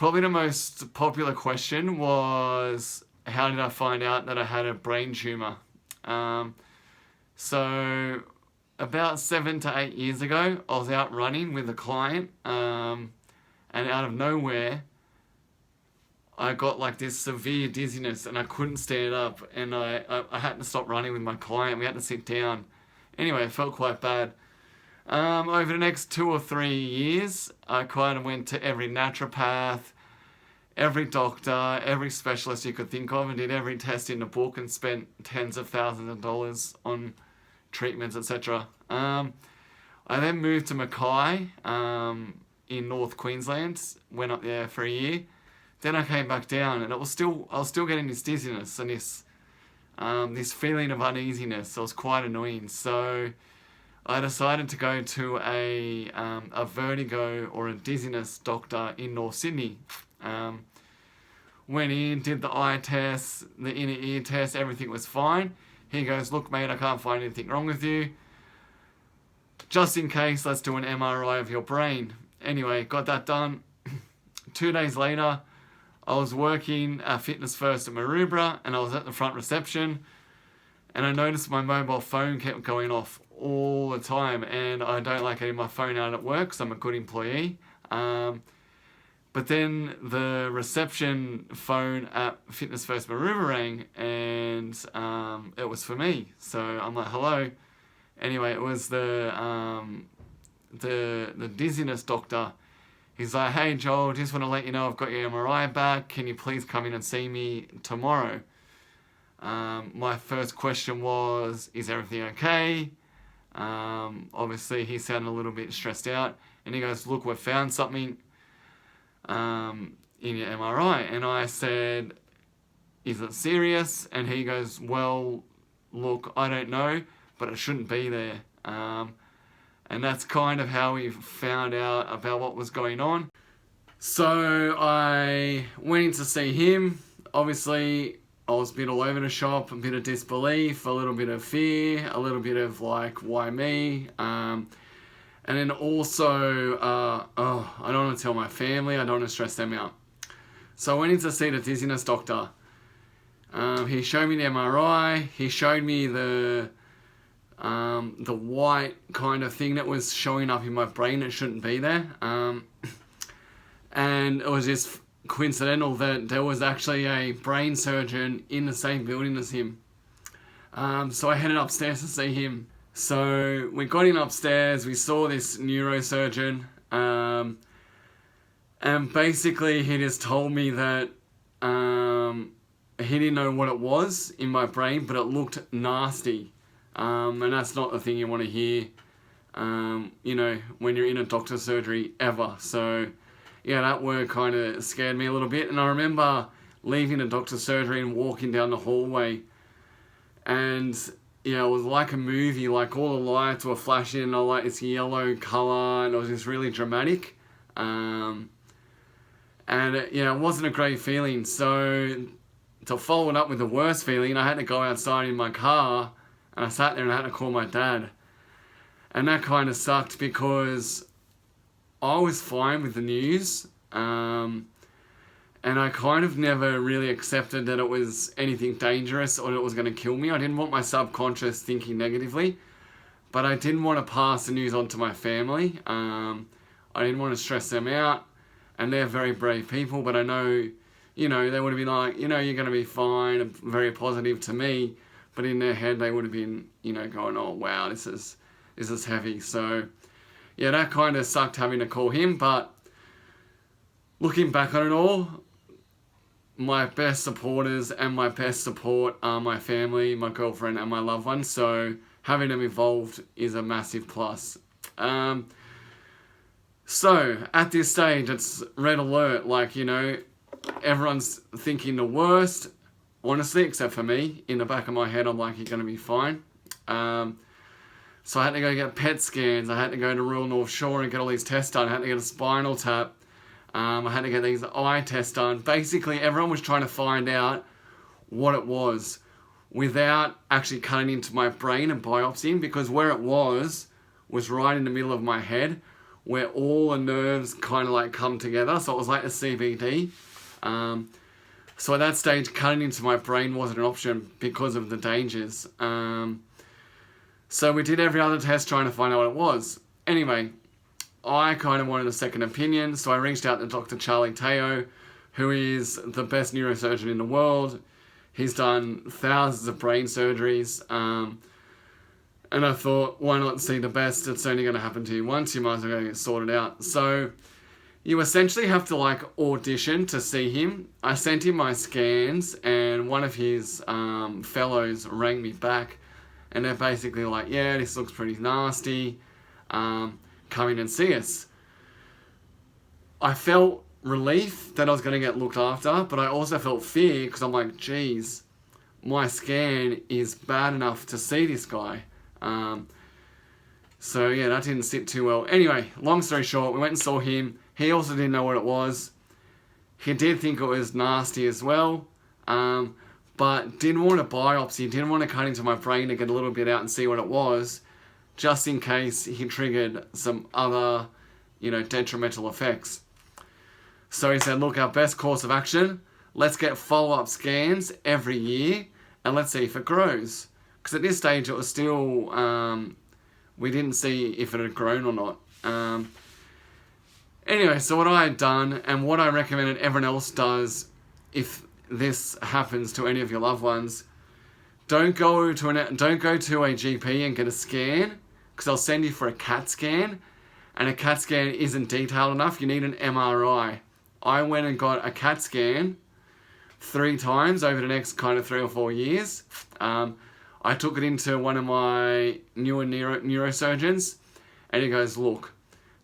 Probably the most popular question was, how did I find out that I had a brain tumour? So about 7 to 8 years ago, I was out running with a client, and out of nowhere, I got like this severe dizziness and I couldn't stand up, and I had to stop running with my client. We had to sit down. Anyway, it felt quite bad. Over the next 2 or 3 years, I kind of went to every naturopath, every doctor, every specialist you could think of, and did every test in the book and spent tens of thousands of dollars on treatments, etc. I then moved to Mackay in North Queensland, went up there for a year. Then I came back down, and I was still getting this dizziness and this feeling of uneasiness. So it was quite annoying. So I decided to go to a vertigo or a dizziness doctor in North Sydney. Went in, did the eye test, the inner ear test, everything was fine. He goes, "Look, mate, I can't find anything wrong with you. Just in case, let's do an MRI of your brain." Anyway, got that done. 2 days later, I was working at Fitness First at Maroubra, and I was at the front reception, and I noticed my mobile phone kept going off all the time, and I don't like having my phone out at work, so I'm a good employee. But then the reception phone at Fitness First Maroubra rang, and it was for me. So I'm like, "Hello." Anyway, it was the dizziness doctor. He's like, "Hey Joel, just want to let you know I've got your MRI back. Can you please come in and see me tomorrow?" My first question was, "Is everything okay?" Obviously he sounded a little bit stressed out, and he goes, "Look, we've found something in your MRI." And I said, "Is it serious?" And he goes, "Well, look, I don't know, but it shouldn't be there." And that's kind of how we found out about what was going on. So I went in to see him. Obviously, I was a bit all over the shop, a bit of disbelief, a little bit of fear, a little bit of like, why me? And then also, I don't want to tell my family, I don't want to stress them out. So I went in to see the dizziness doctor. He showed me the MRI, he showed me the white kind of thing that was showing up in my brain that shouldn't be there. And it was just coincidental that there was actually a brain surgeon in the same building as him. So I headed upstairs to see him. So we got in upstairs, we saw this neurosurgeon, and basically he just told me that he didn't know what it was in my brain, but it looked nasty. And that's not the thing you want to hear, when you're in a doctor's surgery ever. So yeah, that word kind of scared me a little bit. And I remember leaving the doctor's surgery and walking down the hallway, and it was like a movie, like all the lights were flashing and like this yellow colour, and it was just really dramatic. And it wasn't a great feeling. So to follow it up with the worst feeling, I had to go outside in my car, and I sat there and I had to call my dad. And that kind of sucked because I was fine with the news. And I kind of never really accepted that it was anything dangerous or that it was going to kill me. I didn't want my subconscious thinking negatively, but I didn't want to pass the news on to my family. I didn't want to stress them out, and they're very brave people, but I know, they would have been like, you're going to be fine, very positive to me, but in their head they would have been, going, "Oh wow, this is heavy." So yeah, that kind of sucked having to call him, but looking back on it all, my best supporters and my best support are my family, my girlfriend, and my loved ones. So having them involved is a massive plus. So at this stage, it's red alert. Like, everyone's thinking the worst, honestly, except for me. In the back of my head, I'm like, "You're going to be fine." So I had to go get PET scans. I had to go to Royal North Shore and get all these tests done. I had to get a spinal tap. I had to get these eye tests done. Basically, everyone was trying to find out what it was without actually cutting into my brain and biopsying, because where it was right in the middle of my head, where all the nerves kind of like come together. So it was like a CBD. So at that stage, cutting into my brain wasn't an option because of the dangers. So we did every other test trying to find out what it was. Anyway, I kind of wanted a second opinion, so I reached out to Dr. Charlie Teo, who is the best neurosurgeon in the world. He's done thousands of brain surgeries. And I thought, why not see the best? It's only going to happen to you once. You might as well go get sorted out. So you essentially have to like audition to see him. I sent him my scans, and one of his fellows rang me back, and they're basically like, yeah, this looks pretty nasty. Come in and see us. I felt relief that I was going to get looked after, but I also felt fear because I'm like, geez, my scan is bad enough to see this guy. So yeah, that didn't sit too well. Anyway, long story short, we went and saw him. He also didn't know what it was. He did think it was nasty as well, but didn't want a biopsy, didn't want to cut into my brain to get a little bit out and see what it was, just in case he triggered some other, detrimental effects. So he said, look, our best course of action, let's get follow-up scans every year, and let's see if it grows. Because at this stage, it was still, we didn't see if it had grown or not. Anyway, so what I had done, and what I recommended everyone else does, if this happens to any of your loved ones, don't go to a GP and get a scan, because they'll send you for a CAT scan, and a CAT scan isn't detailed enough. You need an MRI. I went and got a CAT scan 3 times over the next kind of 3 or 4 years. I took it into one of my newer neurosurgeons, and he goes, look,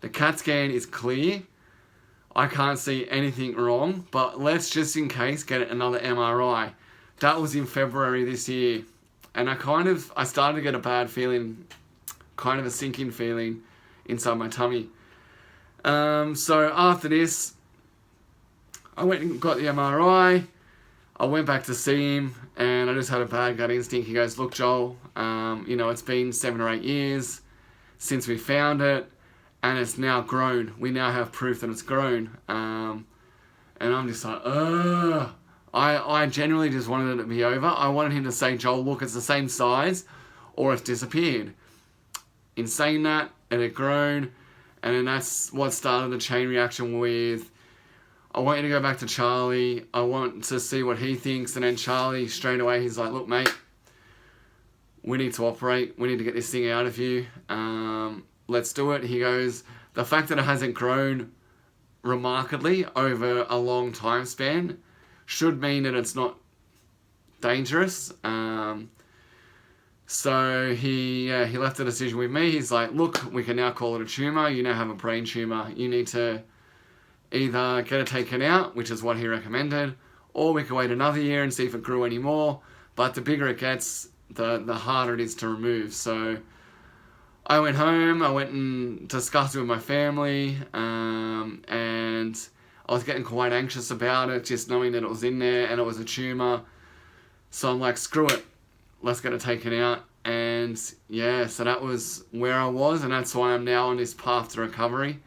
the CAT scan is clear. I can't see anything wrong, but let's just in case get another MRI. That was in February this year, and I started to get a bad feeling, kind of a sinking feeling inside my tummy. So after this, I went and got the MRI. I went back to see him, and I just had a bad gut instinct. He goes, look, Joel, it's been 7 or 8 years since we found it, and it's now grown. We now have proof that it's grown. And I'm just like, ugh. I genuinely just wanted it to be over. I wanted him to say, Joel, look, it's the same size, or it's disappeared. In saying that, it had grown, and then that's what started the chain reaction with, I want you to go back to Charlie. I want to see what he thinks. And then Charlie, straight away, he's like, look, mate, we need to operate. We need to get this thing out of you. Let's do it. He goes, the fact that it hasn't grown remarkably over a long time span should mean that it's not dangerous. So he left the decision with me. He's like, look, we can now call it a tumour. You now have a brain tumour. You need to either get it taken out, which is what he recommended, or we can wait another year and see if it grew any more. But the bigger it gets, the harder it is to remove. So I went home, I went and discussed it with my family, and I was getting quite anxious about it, just knowing that it was in there and it was a tumour. So I'm like, screw it, let's get it taken out. And yeah, so that was where I was, and that's why I'm now on this path to recovery.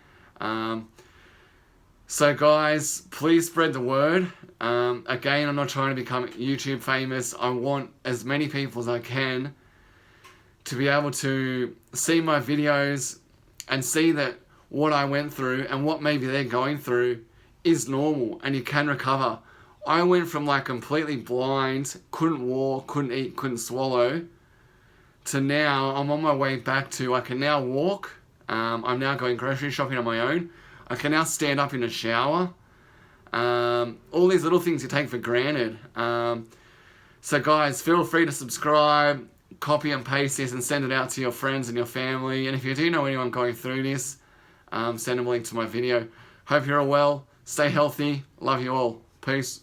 So guys, please spread the word. Again, I'm not trying to become YouTube famous. I want as many people as I can to be able to see my videos and see that what I went through and what maybe they're going through is normal and you can recover. I went from like completely blind, couldn't walk, couldn't eat, couldn't swallow, to now I'm on my way back to I can now walk. I'm now going grocery shopping on my own. I can now stand up in a shower. All these little things you take for granted. So guys, feel free to subscribe, copy and paste this and send it out to your friends and your family. And if you do know anyone going through this, send them a link to my video. Hope you're all well. Stay healthy. Love you all. Peace.